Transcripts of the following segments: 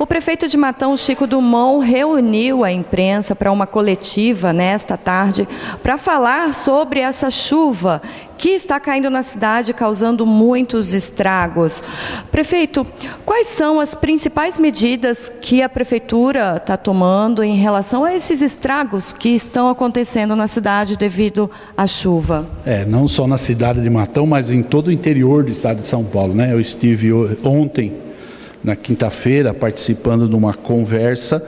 O prefeito de Matão, Chico Dumont, reuniu a imprensa para uma coletiva nesta tarde para falar sobre essa chuva que está caindo na cidade, causando muitos estragos. Prefeito, quais são as principais medidas que a prefeitura está tomando em relação a esses estragos que estão acontecendo na cidade devido à chuva? Não só na cidade de Matão, mas em todo o interior do estado de São Paulo, né? Eu estive ontem, na quinta-feira, participando de uma conversa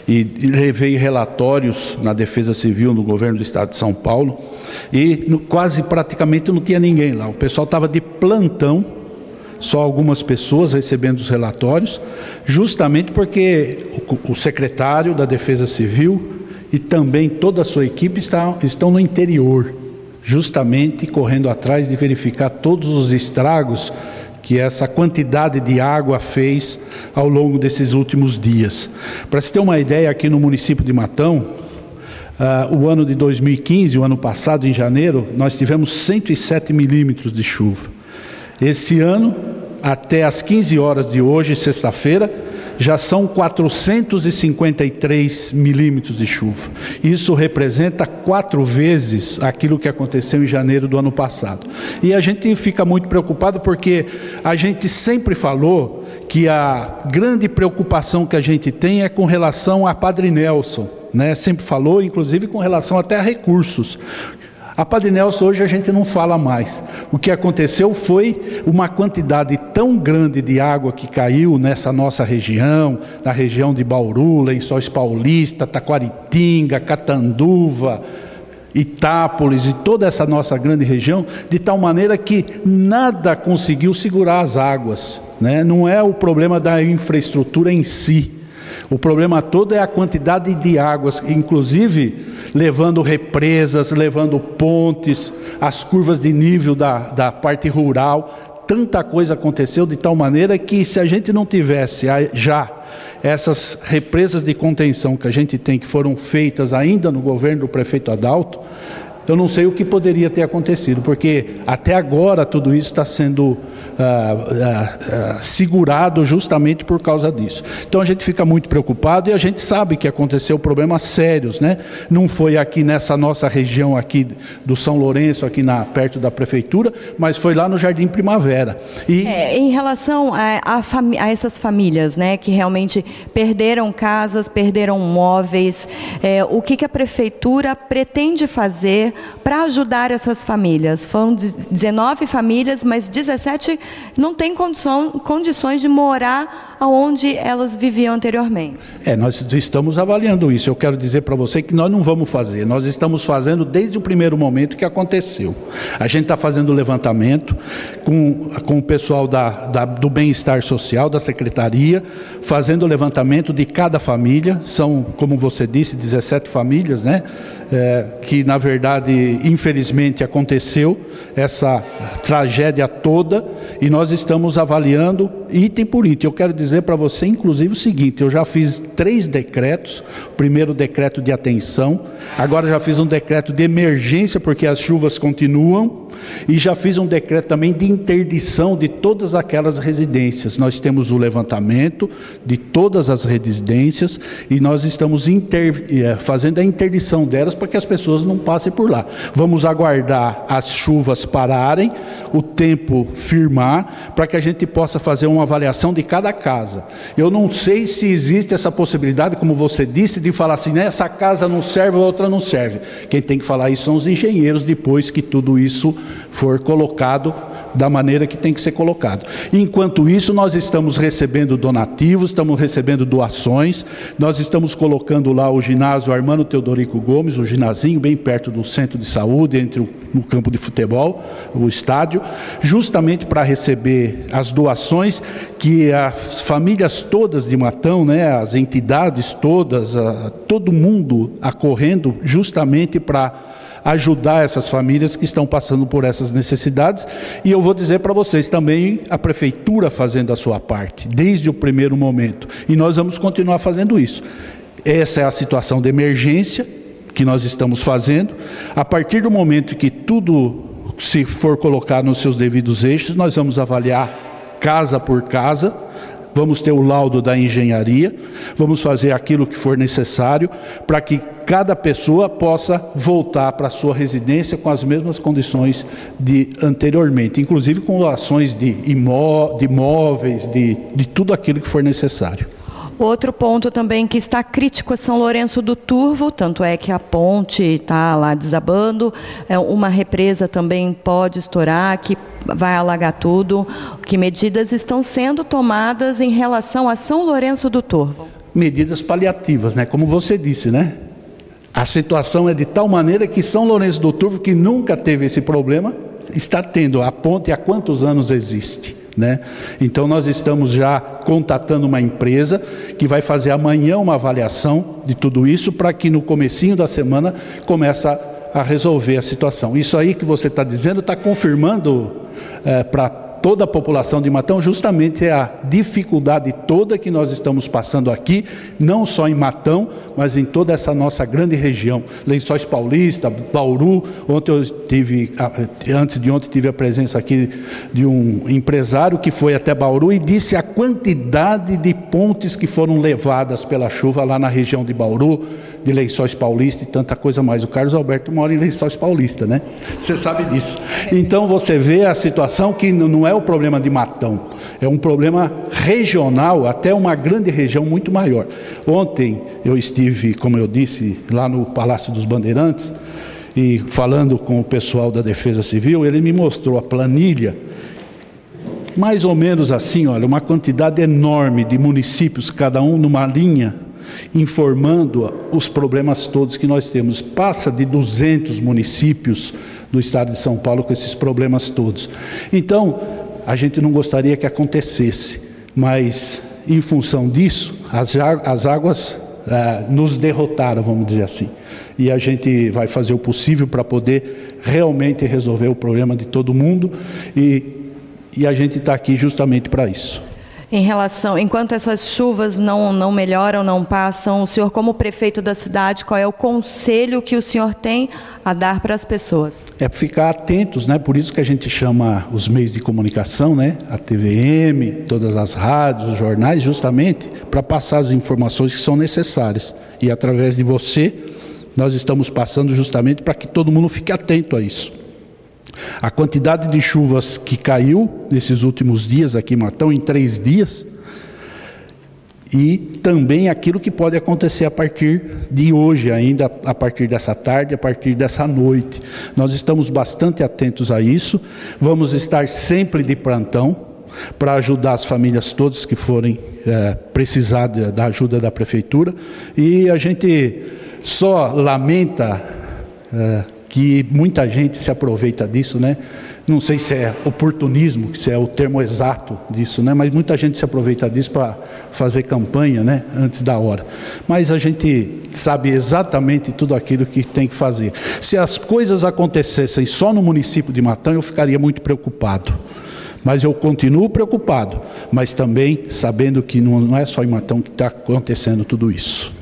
e levei relatórios na Defesa Civil no governo do estado de São Paulo e praticamente não tinha ninguém lá. O pessoal estava de plantão, só algumas pessoas recebendo os relatórios, justamente porque o secretário da Defesa Civil e também toda a sua equipe estão no interior, justamente correndo atrás de verificar todos os estragos que essa quantidade de água fez ao longo desses últimos dias. Para se ter uma ideia, aqui no município de Matão, o ano de 2015, o ano passado, em janeiro, nós tivemos 107 milímetros de chuva. Esse ano, até às 15 horas de hoje, sexta-feira, já são 453 milímetros de chuva. Isso representa 4 vezes aquilo que aconteceu em janeiro do ano passado. E a gente fica muito preocupado porque a gente sempre falou que a grande preocupação que a gente tem é com relação a Padre Nelson, né? Sempre falou, inclusive com relação até a recursos. A Padre Nelson hoje a gente não fala mais. O que aconteceu foi uma quantidade tão grande de água que caiu nessa nossa região, na região de Bauru, Lençóis Paulista, Taquaritinga, Catanduva, Itápolis e toda essa nossa grande região, de tal maneira que nada conseguiu segurar as águas, né? Não é o problema da infraestrutura em si. O problema todo é a quantidade de águas, inclusive levando represas, levando pontes, as curvas de nível da parte rural. Tanta coisa aconteceu de tal maneira que, se a gente não tivesse já essas represas de contenção que a gente tem, que foram feitas ainda no governo do prefeito Adalto, eu não sei o que poderia ter acontecido, porque até agora tudo isso está sendo segurado justamente por causa disso. Então a gente fica muito preocupado e a gente sabe que aconteceu problemas sérios, né? Não foi aqui nessa nossa região aqui do São Lourenço, aqui perto da prefeitura, mas foi lá no Jardim Primavera. Em relação a essas famílias, né, que realmente perderam casas, perderam móveis, o que a prefeitura pretende fazer para ajudar essas famílias? Foram 19 famílias, mas 17 não têm condições de morar onde elas viviam anteriormente. Nós estamos avaliando isso. Eu quero dizer para você que nós não vamos fazer. Nós estamos fazendo desde o primeiro momento que aconteceu. A gente está fazendo levantamento com o pessoal do bem-estar social, da secretaria, fazendo o levantamento de cada família. São, como você disse, 17 famílias, né? Que na verdade, infelizmente, aconteceu essa tragédia toda, e nós estamos avaliando item por item. Eu quero dizer para você, inclusive, o seguinte: eu já fiz 3 decretos. O primeiro decreto de atenção, agora já fiz um decreto de emergência, porque as chuvas continuam, e já fiz um decreto também de interdição de todas aquelas residências. Nós temos o levantamento de todas as residências e nós estamos fazendo a interdição delas para que as pessoas não passem por lá. Vamos aguardar as chuvas pararem, o tempo firmar, para que a gente possa fazer uma avaliação de cada casa. Eu não sei se existe essa possibilidade, como você disse, de falar assim, né, essa casa não serve, a outra não serve. Quem tem que falar isso são os engenheiros, depois que tudo isso for colocado da maneira que tem que ser colocado. Enquanto isso, nós estamos recebendo donativos, estamos recebendo doações, nós estamos colocando lá o ginásio Armando Teodorico Gomes, o ginazinho, bem perto do centro de saúde, no campo de futebol, o estádio, justamente para receber as doações que as famílias todas de Matão, né, as entidades todas, todo mundo acorrendo justamente para ajudar essas famílias que estão passando por essas necessidades. E eu vou dizer para vocês também, a prefeitura fazendo a sua parte, desde o primeiro momento, e nós vamos continuar fazendo isso. Essa é a situação de emergência que nós estamos fazendo. A partir do momento que tudo se for colocar nos seus devidos eixos, nós vamos avaliar casa por casa vamos ter o laudo da engenharia, vamos fazer aquilo que for necessário para que cada pessoa possa voltar para a sua residência com as mesmas condições de anteriormente, inclusive com ações de imóveis, de tudo aquilo que for necessário. Outro ponto também que está crítico é São Lourenço do Turvo, tanto é que a ponte está lá desabando, uma represa também pode estourar, que vai alagar tudo. Que medidas estão sendo tomadas em relação a São Lourenço do Turvo? Medidas paliativas, né? Como você disse, né? A situação é de tal maneira que São Lourenço do Turvo, que nunca teve esse problema, está tendo. A ponte há quantos anos existe, né? Então nós estamos já contatando uma empresa que vai fazer amanhã uma avaliação de tudo isso para que no comecinho da semana comece a resolver a situação. Isso aí que você está dizendo está confirmando para toda a população de Matão justamente a dificuldade toda que nós estamos passando aqui, não só em Matão, mas em toda essa nossa grande região, Lençóis Paulista, Bauru. Antes de ontem tive a presença aqui de um empresário que foi até Bauru e disse a quantidade de pontes que foram levadas pela chuva lá na região de Bauru, de Lençóis Paulista e tanta coisa mais. O Carlos Alberto mora em Lençóis Paulista, né? Você sabe disso. Então você vê a situação que não é o problema de Matão, é um problema regional, até uma grande região muito maior. Ontem eu estive, como eu disse, lá no Palácio dos Bandeirantes e falando com o pessoal da Defesa Civil, ele me mostrou a planilha, mais ou menos assim, olha, uma quantidade enorme de municípios, cada um numa linha, informando os problemas todos que nós temos. Passa de 200 municípios do estado de São Paulo com esses problemas todos. Então, a gente não gostaria que acontecesse, mas em função disso, as águas nos derrotaram, vamos dizer assim. E a gente vai fazer o possível para poder realmente resolver o problema de todo mundo e a gente está aqui justamente para isso. Em relação, enquanto essas chuvas não melhoram, não passam, o senhor como prefeito da cidade, qual é o conselho que o senhor tem a dar para as pessoas? É ficar atentos, né? Por isso que a gente chama os meios de comunicação, né? A TVM, todas as rádios, os jornais, justamente para passar as informações que são necessárias. E através de você, nós estamos passando justamente para que todo mundo fique atento a isso. A quantidade de chuvas que caiu nesses últimos dias aqui em Matão, em 3 dias, e também aquilo que pode acontecer a partir de hoje ainda, a partir dessa tarde, a partir dessa noite. Nós estamos bastante atentos a isso, vamos estar sempre de plantão para ajudar as famílias todas que forem precisar da ajuda da prefeitura, e a gente só lamenta que muita gente se aproveita disso, né? Não sei se é oportunismo, se é o termo exato disso, né? Mas muita gente se aproveita disso para fazer campanha, né? Antes da hora. Mas a gente sabe exatamente tudo aquilo que tem que fazer. Se as coisas acontecessem só no município de Matão, eu ficaria muito preocupado. Mas eu continuo preocupado, mas também sabendo que não é só em Matão que está acontecendo tudo isso.